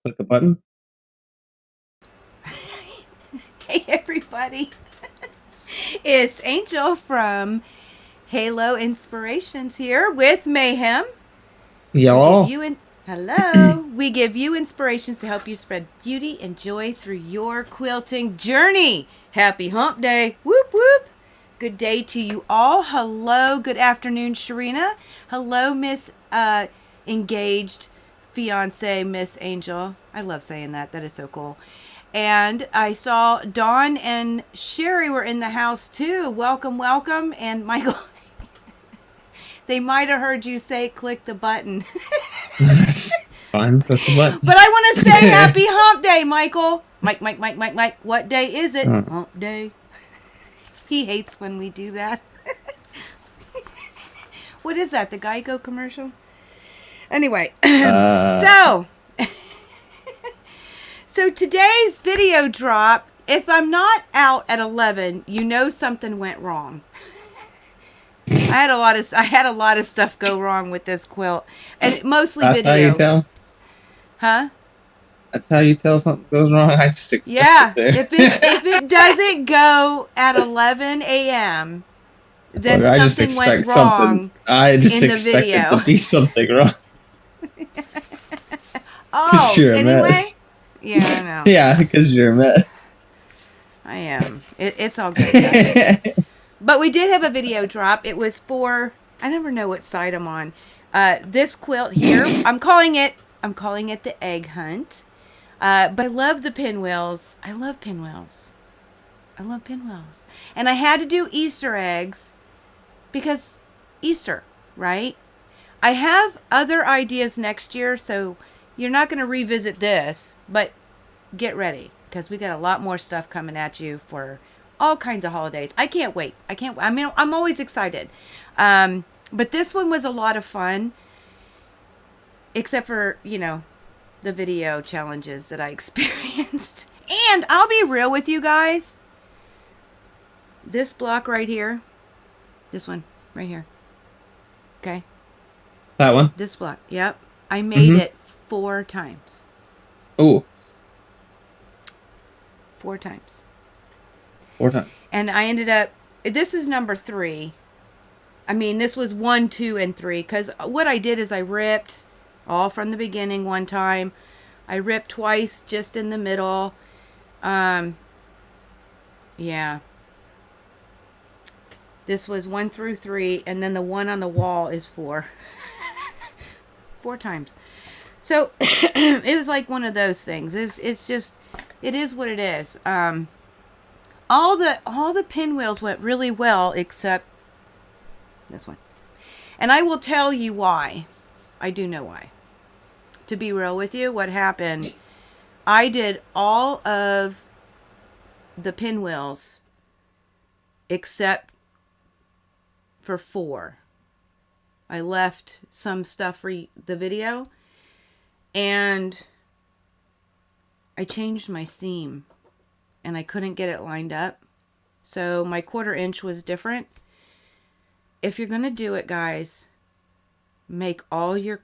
Click the button. Hey everybody, it's Angel from Halo Inspirations here with Mayhem. We give Y'all. you hello. We give you inspirations to help you spread beauty and joy through your quilting journey. Happy Hump Day! Whoop whoop! Good day to you all. Hello. Good afternoon, Sharina. Hello, Miss Engaged Fiance, Miss Angel. I love saying that. That is so cool. And I saw Dawn and Sherry were in the house too. Welcome, welcome. And Michael, they might have heard you say click the button. That's fine. Click the button. But I want to say happy hump day, Michael. Mike. What day is it? Hump day. He hates when we do that. What is that? The Geico commercial? Anyway, so today's video drop, if I'm not out at 11, you know something went wrong. I had a lot of stuff go wrong with this quilt, and mostly That's video. how you tell? Huh? That's how you tell something goes wrong? I just expect Yeah. it there. If it doesn't go at 11 a.m., then I just something went expect wrong something. I just in the expect it video. to be something wrong. Oh, You're a anyway? mess. Yeah, I know. Yeah, because you're a mess. I am. It's all good, guys. But we did have a video drop. It was for, I never know what side I'm on. This quilt here, I'm calling it the Egg Hunt. But I love the pinwheels. I love pinwheels. And I had to do Easter eggs because Easter, right? I have other ideas next year, so you're not going to revisit this, but get ready because we got a lot more stuff coming at you for all kinds of holidays. I can't wait. I mean, I'm always excited. But this one was a lot of fun, except for, the video challenges that I experienced. And I'll be real with you guys. This block right here, this one right here. Okay. That one? This block. Yep. I made it 4 times. Oh. 4 times. 4 times. And I ended up, this is number 3. I mean, this was 1, 2, and 3. Because what I did is I ripped all from the beginning one time. I ripped twice just in the middle. Yeah. This was 1 through 3. And then the one on the wall is 4. 4 times. So it was like one of those things. It's just, it is what it is. All the pinwheels went really well except this one. And I will tell you why. I do know why. To be real with you, what happened, I did all of the pinwheels except for 4. I left some stuff for the video, and I changed my seam, and I couldn't get it lined up. So my 1/4 inch was different. If you're gonna do it, guys, make all your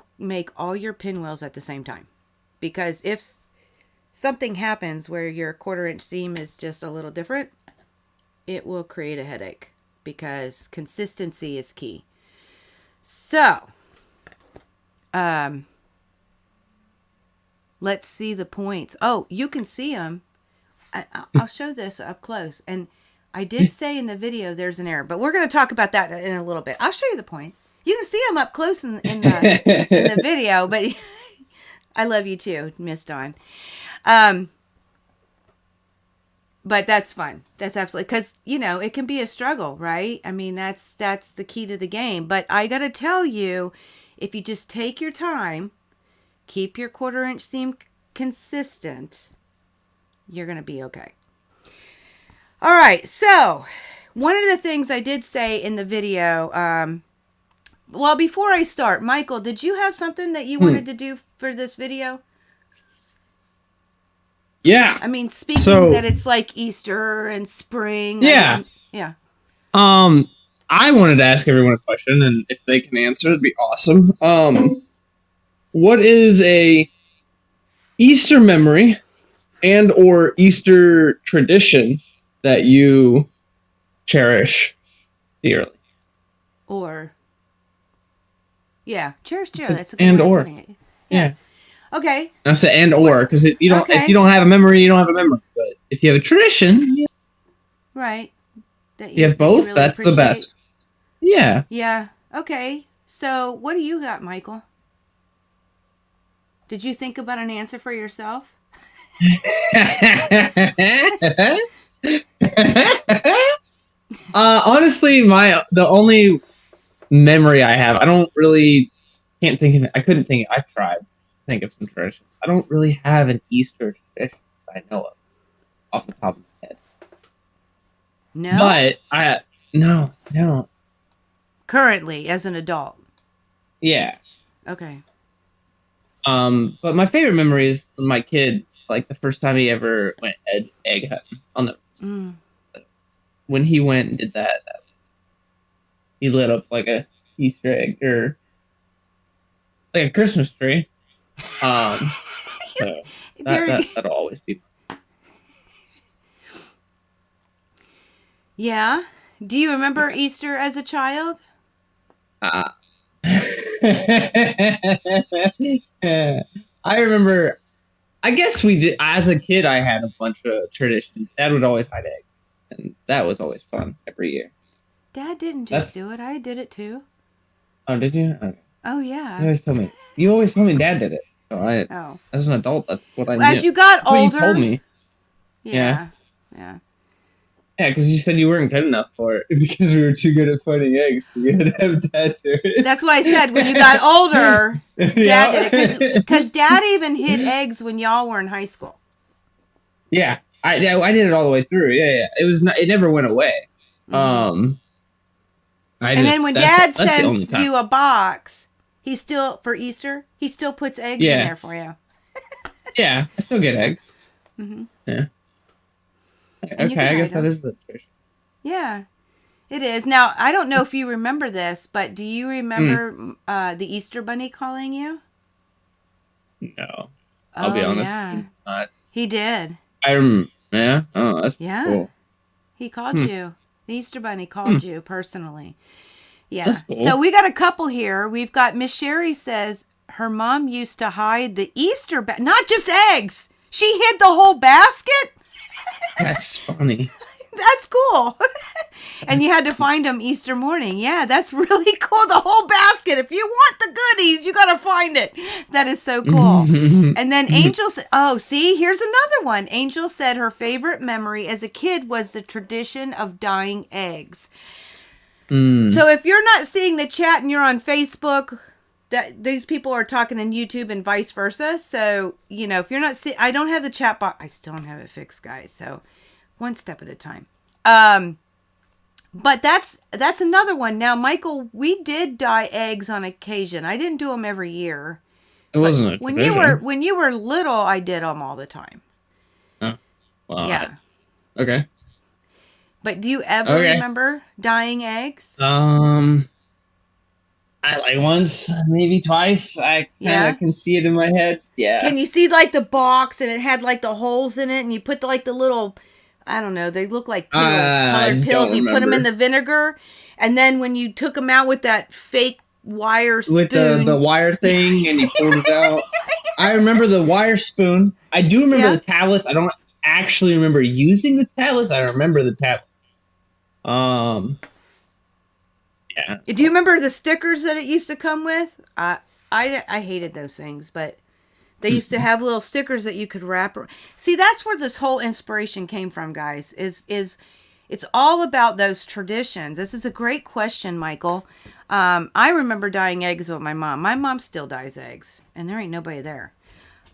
pinwheels at the same time, because if something happens where your 1/4 inch seam is just a little different, it will create a headache, because consistency is key. So, let's see the points. Oh, you can see them. I'll show this up close. And I did say in the video there's an error, but we're going to talk about that in a little bit. I'll show you the points. You can see them up close in the video, but I love you too, Miss Dawn. But that's fun. That's absolutely, because, it can be a struggle, right? I mean, that's the key to the game. But I got to tell you, if you just take your time, keep your 1/4 inch seam consistent, you're going to be okay. All right. So one of the things I did say in the video, well, before I start, Michael, did you have something that you wanted to do for this video? Yeah. I mean, speaking that it's like Easter and spring. Yeah. Yeah. I wanted to ask everyone a question, and if they can answer, it'd be awesome. What is a Easter memory and or Easter tradition that you cherish dearly. Or yeah, cherish chair. That's a good And way of or putting it. Yeah. yeah. Okay. I said and What? or because you don't if you Okay. don't have a memory, you don't have a memory. But if you have a tradition, Right. you have That you both. really That's the appreciate. best. Yeah. Yeah. Okay. So what do you got, Michael? Did you think about an answer for yourself? Honestly, the only memory I have, I don't really can't think of it. I couldn't think. I've tried to think of some traditions. I don't really have an Easter tradition that I know of off the top of my head. No. But I no, Currently, as an adult. yeah. Okay. But my favorite memory is my kid, like the first time he ever went egg hunting on the Mm. when he went and did that, he lit up like a Easter egg or like a Christmas tree. Um, so Derek. that'll always be. Yeah. Do you remember Easter as a child? Uh, I remember. I guess we did. As a kid, I had a bunch of traditions. Dad would always hide eggs, and that was always fun every year. Dad didn't just That's do it. I did it too. oh, did you? Okay. Oh You yeah. always tell me. You always tell me Dad did it. So Oh. as an adult, that's what I knew. As you got That's what you told older. me. Yeah, Yeah. Yeah. yeah, because you said you weren't good enough for it because we were too good at finding eggs. So we had to have Dad do it. That's why I said when you got older, Dad did it Yeah. because Dad even hid eggs when y'all were in high school. Yeah, I did it all the way through. Yeah, yeah. It was not, it never went away. Mm-hmm. Um, I And then just when Dad that's the only sends time. you a box, he still for Easter he still puts eggs in Yeah, there for you. yeah. I still get Yeah. eggs. Mm-hmm. Yeah. And you Okay, can I hide guess that them. is the tradition. Yeah, it is. Now I don't know if you remember this, but do you Mm, remember the Easter Bunny calling you? no, I'll be Oh honest. yeah, Not. he did. Yeah. Oh, that's Yeah, cool. he called Hmm. you. The Easter Bunny Hmm. called you personally. That's Yeah. So cool. we got a couple here. We've got Miss Sherry says her mom used to hide the not just eggs. She hid the whole basket. That's funny. That's cool. And you had to find them Easter morning. Yeah, that's really cool. The whole basket. If you want the goodies, you got to find it. That is so cool. And then Angel said, oh, see, here's another one. Angel said her favorite memory as a kid was the tradition of dyeing eggs. Mm. So if you're not seeing the chat and you're on Facebook, that these people are talking in YouTube and vice versa. So, if you're not I don't have the chat box. I still don't have it fixed, guys. So one step at a time. But that's another one. Now, Michael, we did dye eggs on occasion. I didn't do them every year, It but wasn't a when you were tradition. when you were little, I did them all the time. Oh, well, Yeah. okay. But do you ever Okay. remember dyeing eggs? I like once, maybe twice. I kind Yeah. of can see it in my head. Yeah. Can you see like the box and it had like the holes in it and you put the little, I don't know, they look like pills, colored I pills, don't and you put them in remember the vinegar, and then when you took them out with that fake wire with the spoon. wire thing and you pulled it out. I remember the wire spoon. I do remember Yeah. the tablets. I don't actually remember using the tablets. I remember the tablet. Um. Yeah. Do you remember the stickers that it used to come with? I hated those things, but they used to have little stickers that you could wrap. See, that's where this whole inspiration came from, guys. Is it's all about those traditions. This is a great question, Michael. I remember dyeing eggs with my mom. My mom still dyes eggs, and there ain't nobody there.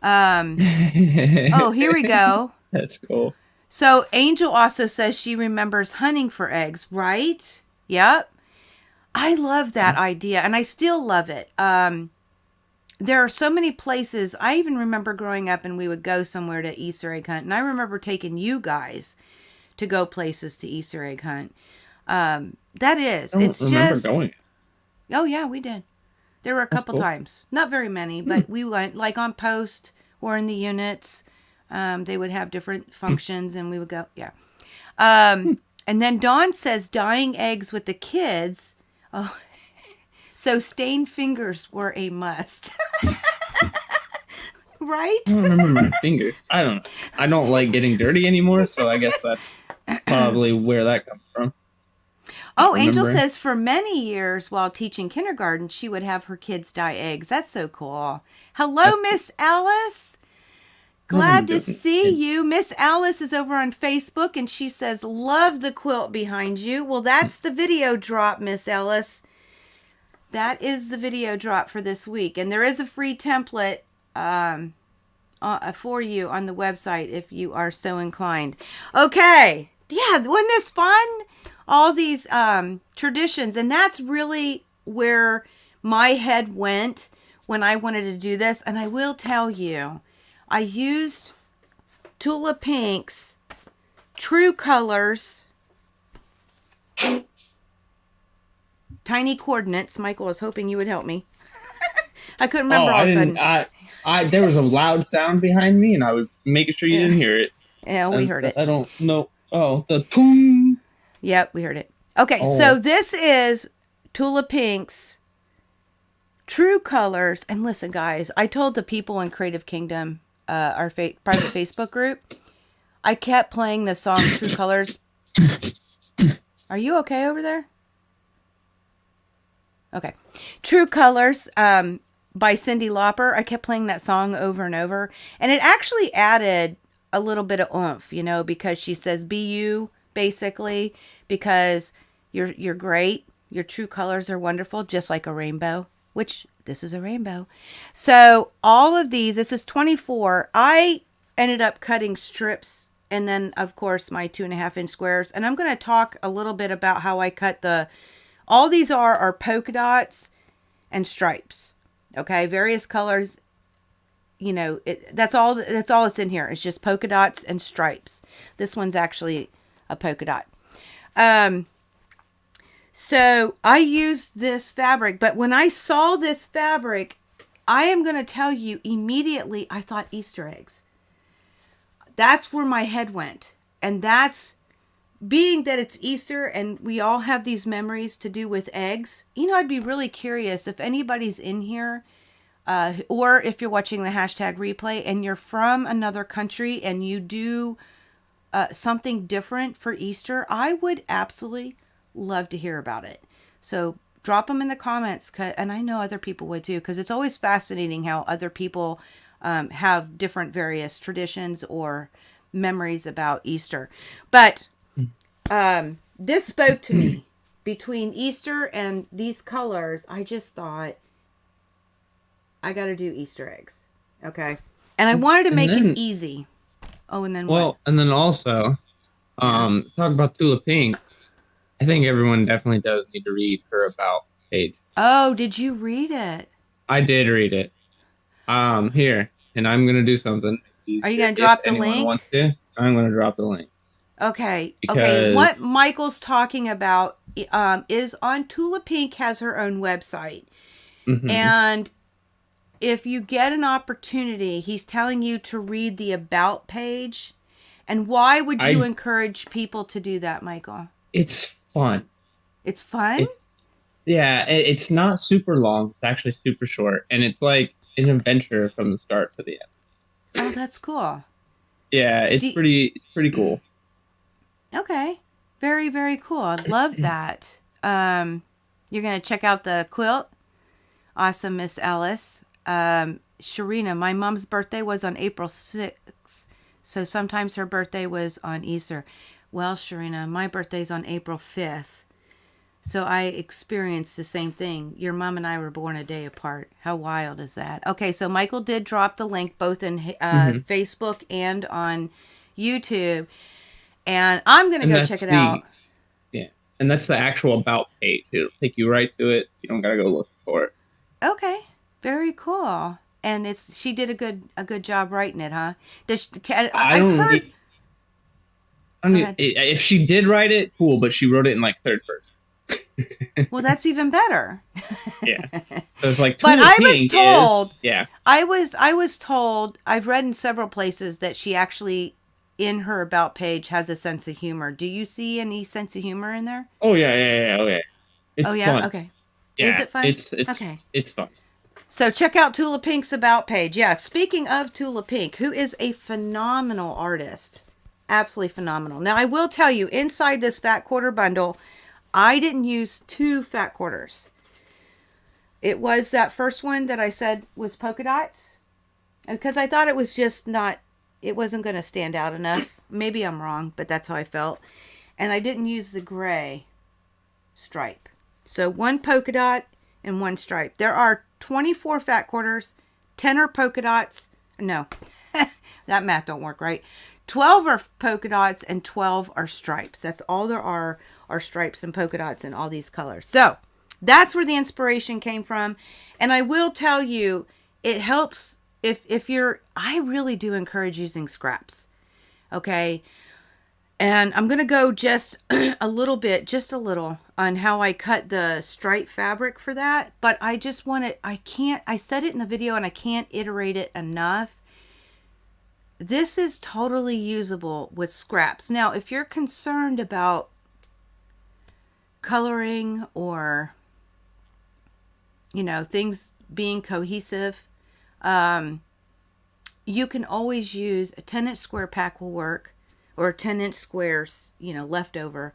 Oh, here we go. That's cool. So Angel also says she remembers hunting for eggs, right? Yep. I love that idea, and I still love it. There are so many places. I even remember growing up, and we would go somewhere to Easter egg hunt, and I remember taking you guys to go places to Easter egg hunt. That is, I don't it's remember just. going. Oh yeah, we did. There were a That's couple cool. times, not very many, but we went like on post or in the units. They would have different functions, and we would go, yeah. And then Dawn says dyeing eggs with the kids. Oh, so stained fingers were a must. Right? I don't remember my fingers. I don't know. I don't like getting dirty anymore, so I guess that's probably where that comes from. Not Oh, Angel remembering. says for many years while teaching kindergarten, she would have her kids dye eggs. That's so cool. Hello, That's cool. Miss Alice. I haven't Glad to done see it. you. Miss Alice is over on Facebook and she says, love the quilt behind you. Well, that's the video drop, Miss Alice. That is the video drop for this week. And there is a free template for you on the website if you are so inclined. Okay. Yeah, wasn't this fun? All these traditions. And that's really where my head went when I wanted to do this. And I will tell you, I used Tula Pink's True Colors Tiny Coordinates. Michael, I was hoping you would help me. I couldn't Oh, remember all I of a didn't. sudden. There was a loud sound behind me, and I was making sure you Yeah, didn't hear it. yeah, we And heard it. I don't know. Oh, the boom. Yep, we heard it. Okay, so Oh, this is Tula Pink's True Colors. And listen, guys, I told the people in Creative Kingdom, our private Facebook group, I kept playing the song True Colors. Are you okay over there? Okay. True Colors by Cyndi Lauper. I kept playing that song over and over. And it actually added a little bit of oomph, you know, because she says, be you, basically, because you're great. Your true colors are wonderful, just like a rainbow, which this is a rainbow. So all of these, this is 24. I ended up cutting strips and then, of course, my 2.5-inch squares. And I'm going to talk a little bit about how I cut all these are polka dots and stripes. Okay, various colors. You know, that's all it's in here. It's just polka dots and stripes. This one's actually a polka dot. So I used this fabric, but when I saw this fabric, I am going to tell you immediately, I thought Easter eggs. That's where my head went. And that's being that it's Easter and we all have these memories to do with eggs. You know, I'd be really curious if anybody's in here or if you're watching the hashtag replay and you're from another country and you do something different for Easter, I would absolutely love to hear about it. So drop them in the comments, and I know other people would too, because it's always fascinating how other people have different various traditions or memories about Easter. But this spoke to me. Between Easter and these colors, I just thought, I got to do Easter eggs. Okay. And I wanted to and make it then, easy. Oh, and then what? well, and then also, Yeah. talk about Tula Pink. I think everyone definitely does need to read her about page. Oh, did you read it? I did read it. Here, and I'm gonna do something Are you easier going to if drop the anyone link? wants to. I'm gonna drop the link Okay. Okay. because What Michael's talking about is on Tula Pink has her own website. mhm, And if you get an opportunity, he's telling you to read the about page. And why would you I encourage people to do that, Michael? it's fun. It's fun? It's yeah, it's not super long. It's actually super short, and it's like an adventure from the start to the end. Oh, that's cool. Yeah, Do, it's pretty cool. okay. Very, very cool. I love that. You're going to check out the quilt. Awesome, Miss Ellis. Sharina, my mom's birthday was on April 6th. So sometimes her birthday was on Easter. Well, Sharina, my birthday's on April 5th. So I experienced the same thing. Your mom and I were born a day apart. How wild is that? Okay, so Michael did drop the link both in Hmm. Facebook and on YouTube. And I'm going to And go check that's it out. the yeah, and that's the actual about page. It'll take you right to it. So you don't gotta go looking for it. Okay, very cool. And she did a good job writing it, huh? I I've don't. heard. I Go mean, ahead. if she did write it, cool. But she wrote it in like third person. Well, that's even better. Yeah. So it's like But Tula Pink is, yeah. I was told, I've read in several places that she actually in her about page has a sense of humor. Do you see any sense of humor in there? Oh yeah, yeah, yeah, oh yeah. Oh It's yeah, fun. okay. Is Yeah, it fun? it's Okay. it's fun. So check out Tula Pink's about page. Yeah, speaking of Tula Pink, who is a phenomenal artist. Absolutely phenomenal. Now I will tell you, inside this fat quarter bundle, I didn't use 2 fat quarters. It was that first one that I said was polka dots because I thought it was just not, it wasn't going to stand out enough. Maybe I'm wrong, but that's how I felt. And I didn't use the gray stripe. So 1 polka dot and 1 stripe. There are 24 fat quarters, 10 are polka dots. No, that math don't work right. 12 are polka dots and 12 are stripes. That's all there are stripes and polka dots in all these colors. So that's where the inspiration came from. And I will tell you, it helps if you're, I really do encourage using scraps. Okay. And I'm going to go just a little bit, just a little on how I cut the stripe fabric for that. But I just want to, I said it in the video and I can't iterate it enough. This is totally usable with scraps. Now, if you're concerned about coloring or, you know, things being cohesive, you can always use a 10-inch square pack will work, or 10-inch squares, you know, leftover.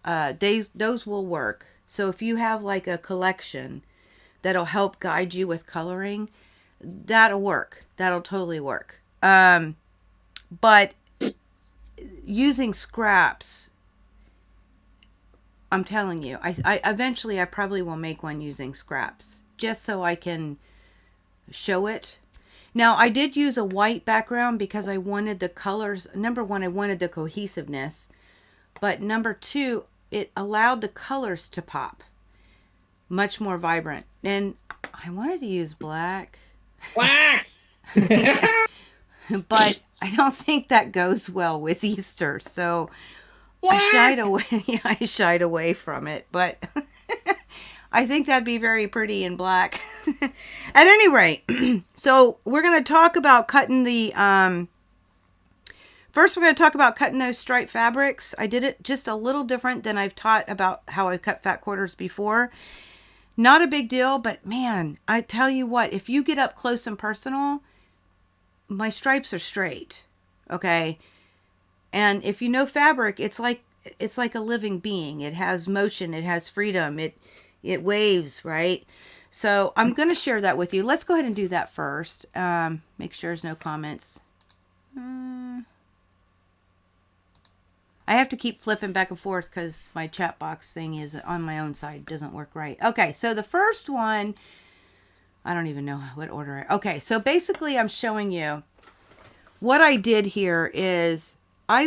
Those will work. So if you have like a collection that'll help guide you with coloring, that'll work. That'll totally work. But using scraps, I'm telling you, I eventually I probably will make one using scraps just so I can show it. Now I did use a white background because I wanted the colors. Number 1, I wanted the cohesiveness, but number 2, it allowed the colors to pop much more vibrant. And I wanted to use black. Black. But I don't think that goes well with Easter. So Black. I shied away. I shied away from it, but I think that'd be very pretty in black. At any rate, so we're going to talk about cutting the, first we're going to talk about cutting those striped fabrics. I did it just a little different than I've taught about how I cut fat quarters before. Not a big deal, but man, I tell you what, if you get up close and personal, my stripes are straight. Okay. And if you know fabric, it's like a living being. It has motion, it has freedom, it waves, right? So I'm going to share that with you. Let's go ahead and do that first. Make sure there's no comments. I have to keep flipping back and forth because my chat box thing is on my own side. It doesn't work right. Okay, so the first one, I don't even know what order okay, so basically I'm showing you what I did here is I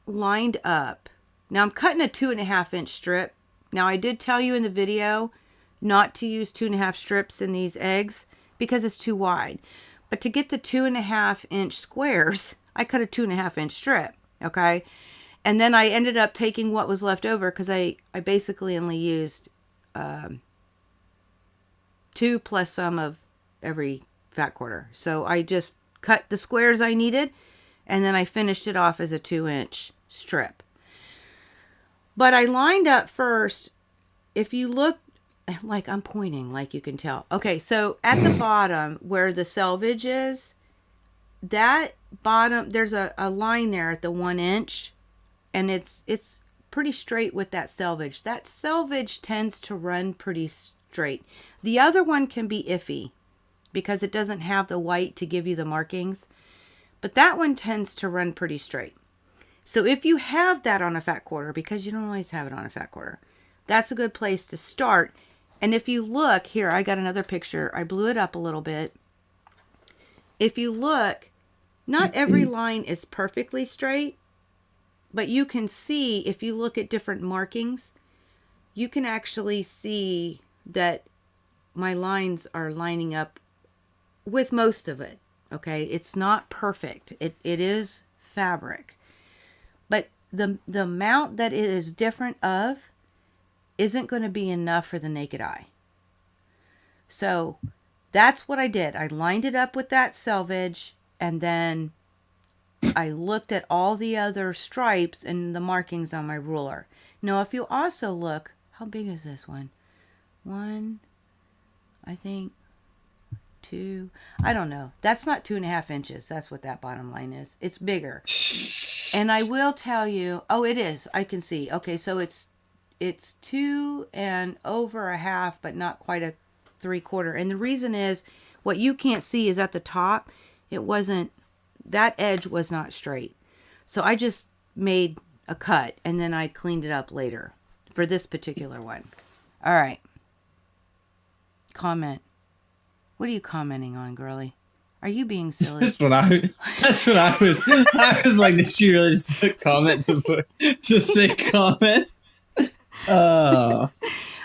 lined up. Now I'm cutting a 2.5-inch strip. Now I did tell you in the video not to use 2.5 strips in these eggs because it's too wide. But to get the 2.5-inch squares, I cut a 2.5-inch strip. Okay. And then I ended up taking what was left over because I basically only used 2 plus some of every fat quarter. So I just cut the squares I needed and then I finished it off as a 2-inch strip. But I lined up first. If you look, like I'm pointing, like you can tell. Okay, so at the bottom where the selvage is, that bottom, there's a line there at the 1 inch, and it's pretty straight with that selvage. That selvage tends to run pretty straight. The other one can be iffy because it doesn't have the white to give you the markings, but that one tends to run pretty straight. So if you have that on a fat quarter, because you don't always have it on a fat quarter, that's a good place to start. And if you look here, I got another picture. I blew it up a little bit. If you look, not every line is perfectly straight, but you can see, if you look at different markings, you can actually see that my lines are lining up with most of it. Okay, it's not perfect. It is fabric. But the amount that it is different of isn't going to be enough for the naked eye. So that's what I did. I lined it up with that selvage, and then I looked at all the other stripes and the markings on my ruler. Now, if you also look, how big is this one? One, I think, two. I don't know. That's not 2.5 inches. That's what that bottom line is. It's bigger. And I will tell you, oh, it is. I can see. Okay, so it's 2 and over a half, but not quite a 3/4. And the reason is, what you can't see is at the top, it wasn't, that edge was not straight. So I just made a cut and then I cleaned it up later for this particular one. All right. Comment. What are you commenting on, girly? Are you being silly? That's what I was. I was like, did she really just comment to say comment? Oh.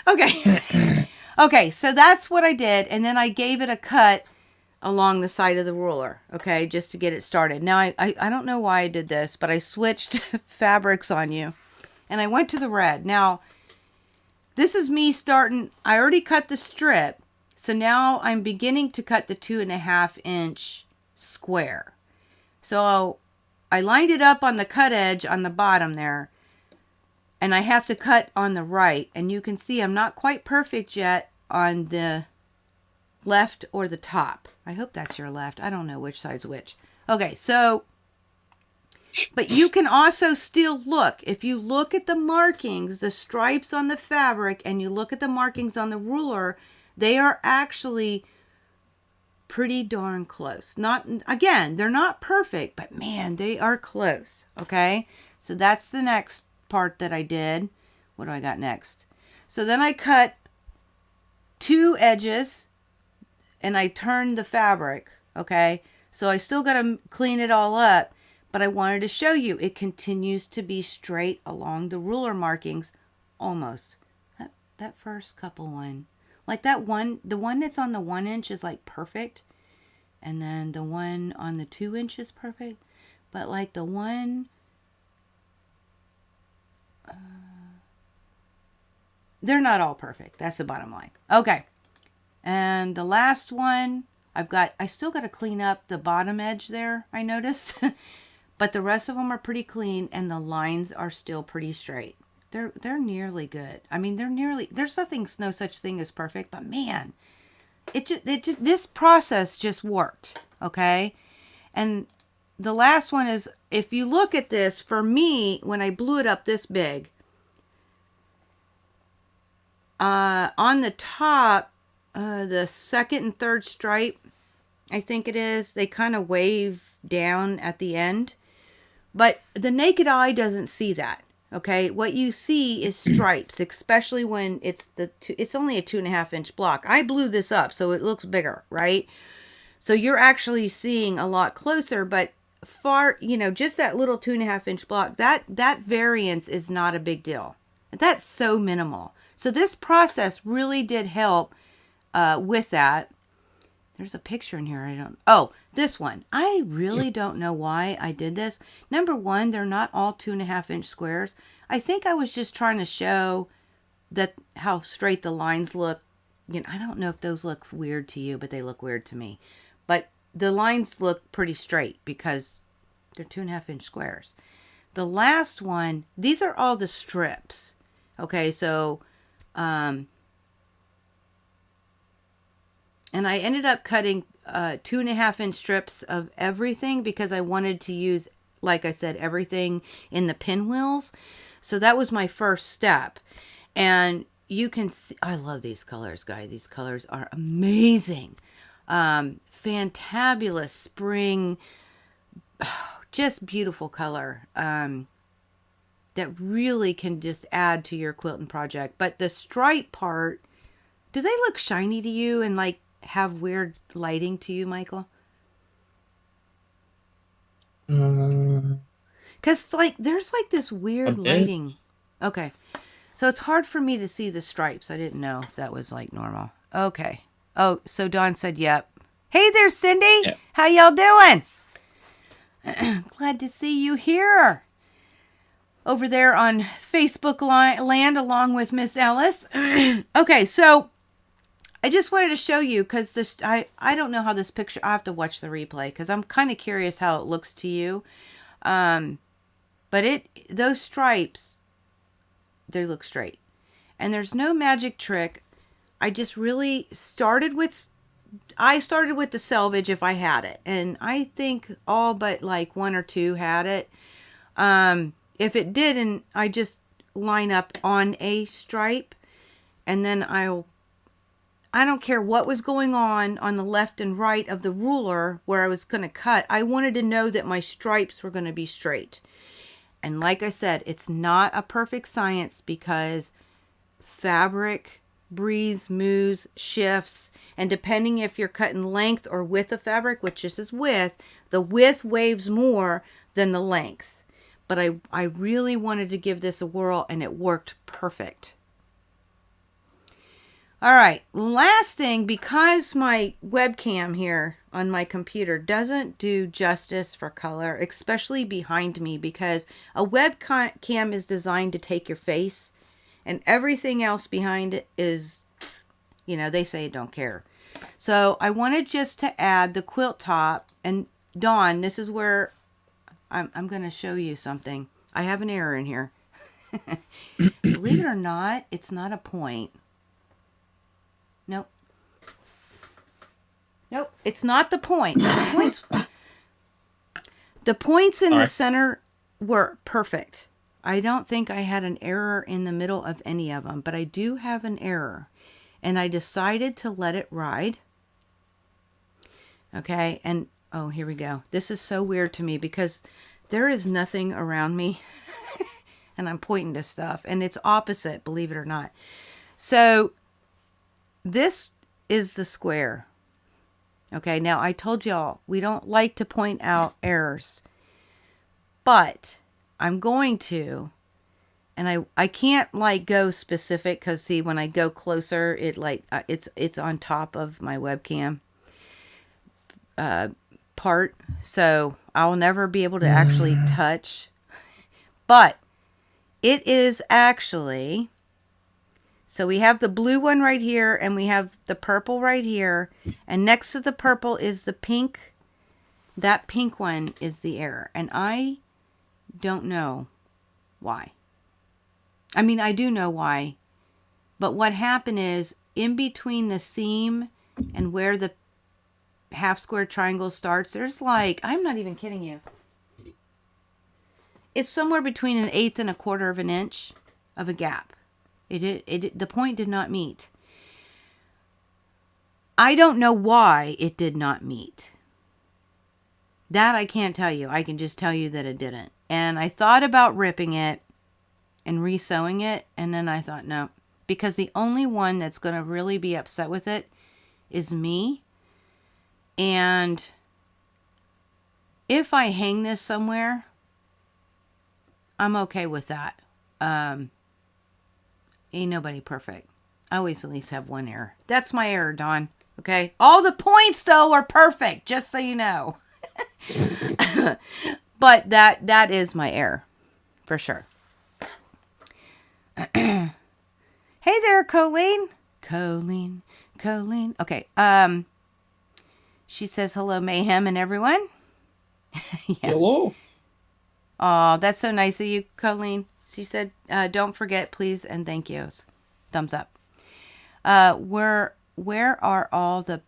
Okay. Okay, so that's what I did. And then I gave it a cut along the side of the ruler, okay, just to get it started. Now, I don't know why I did this, but I switched fabrics on you. And I went to the red. Now, this is me starting. I already cut the strip. So now I'm beginning to cut the 2.5 inch square. So I lined it up on the cut edge on the bottom there. And I have to cut on the right. And you can see I'm not quite perfect yet on the left or the top. I hope that's your left. I don't know which side's which. Okay, so, but you can also still look. If you look at the markings, the stripes on the fabric, and you look at the markings on the ruler, they are actually pretty darn close. Not, again, they're not perfect, but man, they are close. Okay, so that's the next part that I did. What do I got next? So then I cut 2 edges and I turned the fabric. Okay, so I still got to clean it all up, but I wanted to show you it continues to be straight along the ruler markings almost. That first couple one. Like that one, the one that's on the 1 inch is like perfect. And then the one on the 2 inch is perfect. But like the one, they're not all perfect. That's the bottom line. Okay. And the last one, I still got to clean up the bottom edge there, I noticed. But the rest of them are pretty clean and the lines are still pretty straight. They're nearly good. I mean, there's no such thing as perfect, but man, this process just worked, okay? And the last one is, if you look at this, for me, when I blew it up this big, on the top, the second and third stripe, I think it is, they kind of wave down at the end, but the naked eye doesn't see that. Okay, what you see is stripes, especially when it's only a 2.5 inch block. I blew this up so it looks bigger, right? So you're actually seeing a lot closer, but far, just that little 2.5 inch block, that variance is not a big deal. That's so minimal. So this process really did help with that. There's a picture in here. This one. I really don't know why I did this. Number one, they're not all 2.5 inch squares. I think I was just trying to show that how straight the lines look. I don't know if those look weird to you, but they look weird to me. But the lines look pretty straight because they're 2.5 inch squares. The last one, these are all the strips. Okay, so, and I ended up cutting 2.5 inch strips of everything because I wanted to use, like I said, everything in the pinwheels. So that was my first step. And you can see, I love these colors, guys. These colors are amazing. Fantabulous spring, just beautiful color. That really can just add to your quilting project. But the stripe part, do they look shiny to you and like have weird lighting to you, Michael? Because like there's like this weird lighting. Okay, so it's hard for me to see the stripes. I didn't know if that was like normal. Okay. Oh, so Dawn said yep. Hey there, Cindy. Yep. How y'all doing? Glad to see you here. over there on Facebook land along with Miss Ellis. Okay, so I just wanted to show you because this I don't know how this picture. I have to watch the replay because I'm kind of curious how it looks to you. But those stripes, they look straight, and there's no magic trick. I just really started with the selvage if I had it, and I think all but like one or two had it. If it didn't, I just line up on a stripe, and then I don't care what was going on the left and right of the ruler where I was going to cut. I wanted to know that my stripes were going to be straight. And like I said, it's not a perfect science because fabric breathes, moves, shifts, and depending if you're cutting length or width of fabric, which this is width, the width waves more than the length. But I really wanted to give this a whirl, and it worked perfect. All right, last thing, because my webcam here on my computer doesn't do justice for color, especially behind me, because a webcam is designed to take your face, and everything else behind it is, they say it don't care. So I wanted just to add the quilt top, and Dawn, this is where I'm going to show you something. I have an error in here. Believe it or not, it's not a point. Nope. Nope. It's not the point. The points in the center were perfect. I don't think I had an error in the middle of any of them, but I do have an error. And I decided to let it ride. Okay. And, oh, here we go. This is so weird to me because there is nothing around me. And I'm pointing to stuff. And it's opposite, believe it or not. So this is the square. Okay, now I told y'all we don't like to point out errors, but I'm going to, and I can't like go specific because see when I go closer it like it's on top of my webcam part, so I'll never be able to actually touch, but it is actually. So we have the blue one right here, and we have the purple right here. And next to the purple is the pink. That pink one is the error. And I don't know why. I mean, I do know why. But what happened is, in between the seam and where the half square triangle starts, there's like, I'm not even kidding you. It's somewhere between 1/8 and 1/4 of an inch of a gap. The point did not meet. I don't know why it did not meet. That I can't tell you. I can just tell you that it didn't. And I thought about ripping it and resewing it. And then I thought, no. Because the only one that's going to really be upset with it is me. And if I hang this somewhere, I'm okay with that. Ain't nobody perfect. I always at least have one error. That's my error, Dawn. Okay? All the points, though, are perfect, just so you know. But that is my error. For sure. Hey there, Colleen. Colleen. Okay. She says, hello, Mayhem and everyone. Yeah. Hello. Oh, that's so nice of you, Colleen. She said, don't forget, please, and thank yous. Thumbs up. Where are all the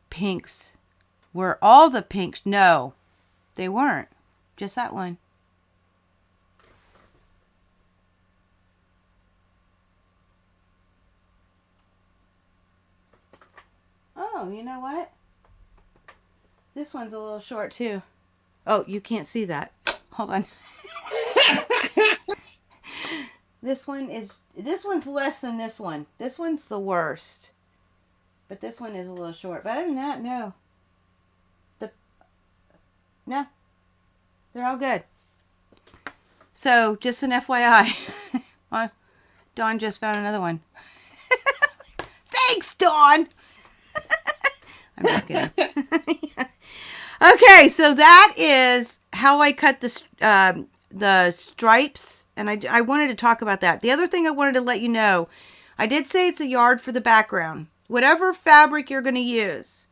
pinks? Were all the pinks? No, they weren't. Just that one. Oh, you know what? This one's a little short, too. Oh, you can't see that. Hold on. This one's less than this one. This one's the worst. But this one is a little short. But other than that, no. No. They're all good. So, just an FYI. Dawn just found another one. Thanks, Dawn! I'm just kidding. Okay, so that is how I cut the the stripes, and I wanted to talk about that. The other thing I wanted to let you know, I did say it's a yard for the background. Whatever fabric you're going to use,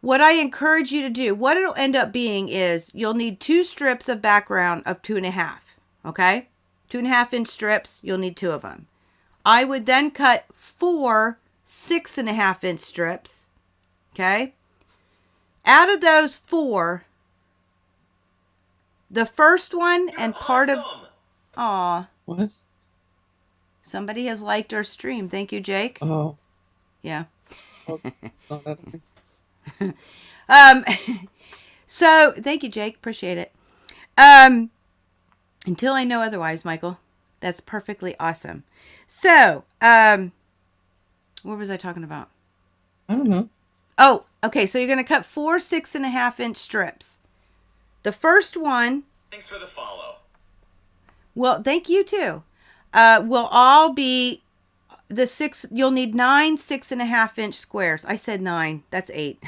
what I encourage you to do, what it'll end up being is you'll need 2 strips of background of 2.5. Okay? 2.5-inch strips, you'll need 2 of them. I would then cut 4 6.5-inch strips. Okay? Out of those 4, the first one and part of... Aw. What? Somebody has liked our stream. Thank you, Jake. Oh. Yeah. Oh, that's So thank you, Jake. Appreciate it. Until I know otherwise, Michael. That's perfectly awesome. So, what was I talking about? I don't know. Oh, okay. So you're going to cut 4 6.5-inch strips. The first one. Thanks for the follow. Well, thank you too. Will all be the 6. You'll need 9 6.5-inch squares. I said 9. That's 8.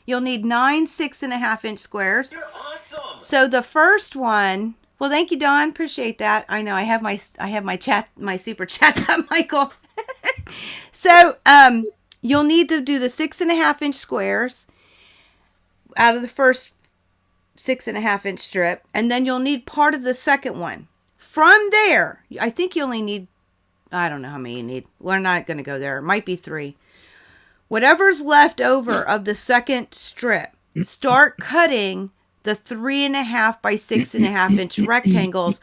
You'll need 9 6.5-inch squares. You're awesome. So the first one. Well, thank you, Dawn. Appreciate that. I know I have my super chats up, Michael. So you'll need to do the 6.5-inch squares out of the first 6.5-inch strip, and then you'll need part of the second one. From there, I think you only need, I don't know how many you need. We're not going to go there. It might be 3. Whatever's left over of the second strip, start cutting the 3.5 by 6.5-inch rectangles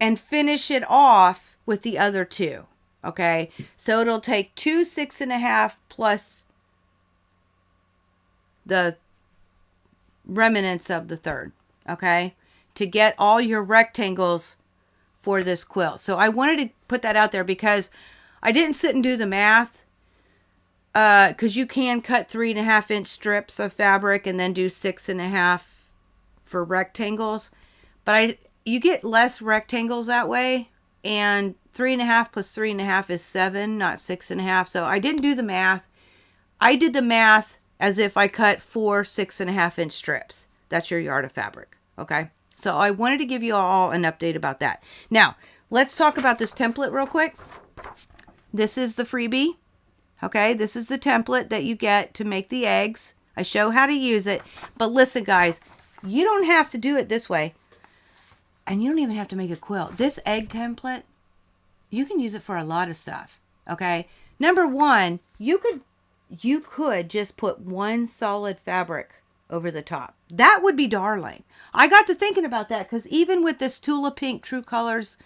and finish it off with the other 2. Okay, so it'll take 2 6.5 plus the remnants of the third. Okay, to get all your rectangles for this quilt. So I wanted to put that out there because I didn't sit and do the math. Because you can cut 3.5-inch strips of fabric and then do 6.5 for rectangles, but you get less rectangles that way. And 3.5 plus 3.5 is 7, not 6.5. So I didn't do the math. I did the math as if I cut 4 6.5-inch strips. That's your yard of fabric. Okay. So I wanted to give you all an update about that. Now let's talk about this template real quick. This is the freebie. Okay, this is the template that you get to make the eggs. I show how to use it. But listen, guys, you don't have to do it this way. And you don't even have to make a quilt. This egg template, you can use it for a lot of stuff. Okay, number one, you could just put one solid fabric over the top. That would be darling. I got to thinking about that because even with this Tula Pink True Colors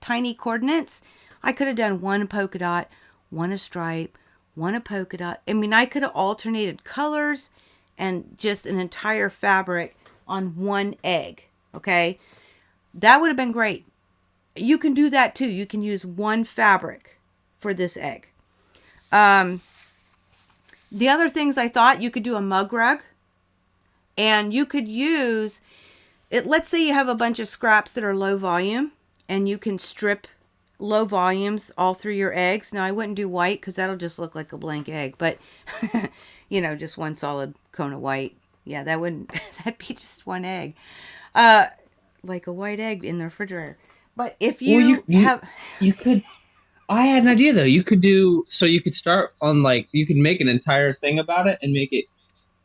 tiny coordinates, I could have done one polka dot, one a stripe, one a polka dot. I mean, I could have alternated colors and just an entire fabric on one egg. Okay, that would have been great. You can do that too. You can use one fabric for this egg. The other things I thought, you could do a mug rug, and you could use it. Let's say you have a bunch of scraps that are low volume, and you can strip low volumes all through your eggs. Now I wouldn't do white because that'll just look like a blank egg, but just one solid cone of white. Yeah, that'd be just one egg. Like a white egg in the refrigerator. But if you could, I had an idea though. You could start on you could make an entire thing about it and make it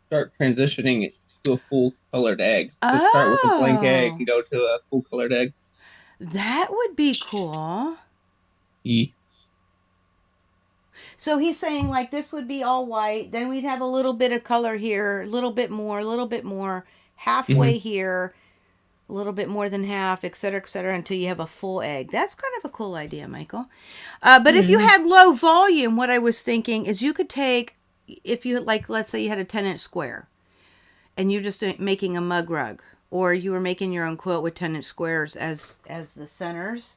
start transitioning it to a full colored egg. So start with a blank egg and go to a full colored egg. That would be cool. Yeah. So he's saying this would be all white. Then we'd have a little bit of color here, a little bit more, halfway here, a little bit more than half, et cetera, until you have a full egg. That's kind of a cool idea, Michael. But if you had low volume, what I was thinking is you could take, if you let's say you had a 10-inch square and you're just making a mug rug, or you were making your own quilt with 10-inch squares as the centers,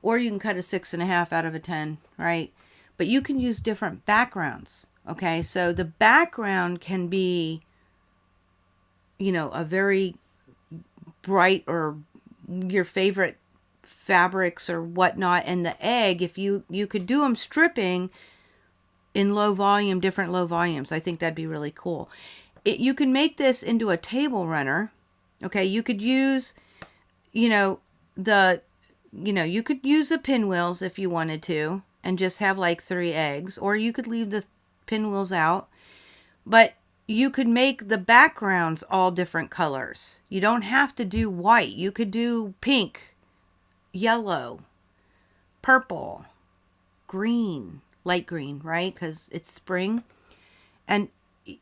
or you can cut a 6.5 out of a 10, right? But you can use different backgrounds. Okay, so the background can be, a very bright or your favorite fabrics or whatnot, and the egg, if you could do them stripping in low volume, different low volumes. I think that'd be really cool. You can make this into a table runner. Okay, you could use, you know, you could use the pinwheels if you wanted to and just have like 3 eggs, or you could leave the pinwheels out. But you could make the backgrounds all different colors. You don't have to do white. You could do pink, yellow, purple, green, light green, right? Because it's spring. And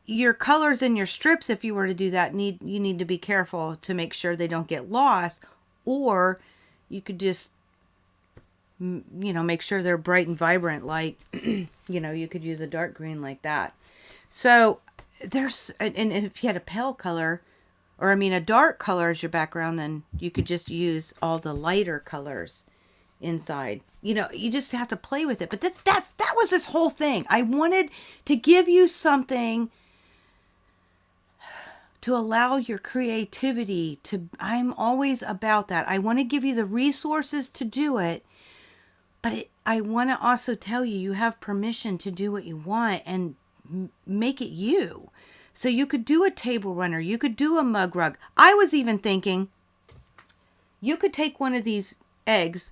your colors in your strips, if you were to do that, you need to be careful to make sure they don't get lost. Or you could just, make sure they're bright and vibrant, like, you could use a dark green like that. So and if you had a pale color, or a dark color as your background, then you could just use all the lighter colors inside. You just have to play with it. But that was this whole thing. I wanted to give you something to allow your creativity to. I'm always about that. I want to give you the resources to do it, but I want to also tell you have permission to do what you want and make it you. So you could do a table runner, you could do a mug rug. I was even thinking you could take one of these eggs,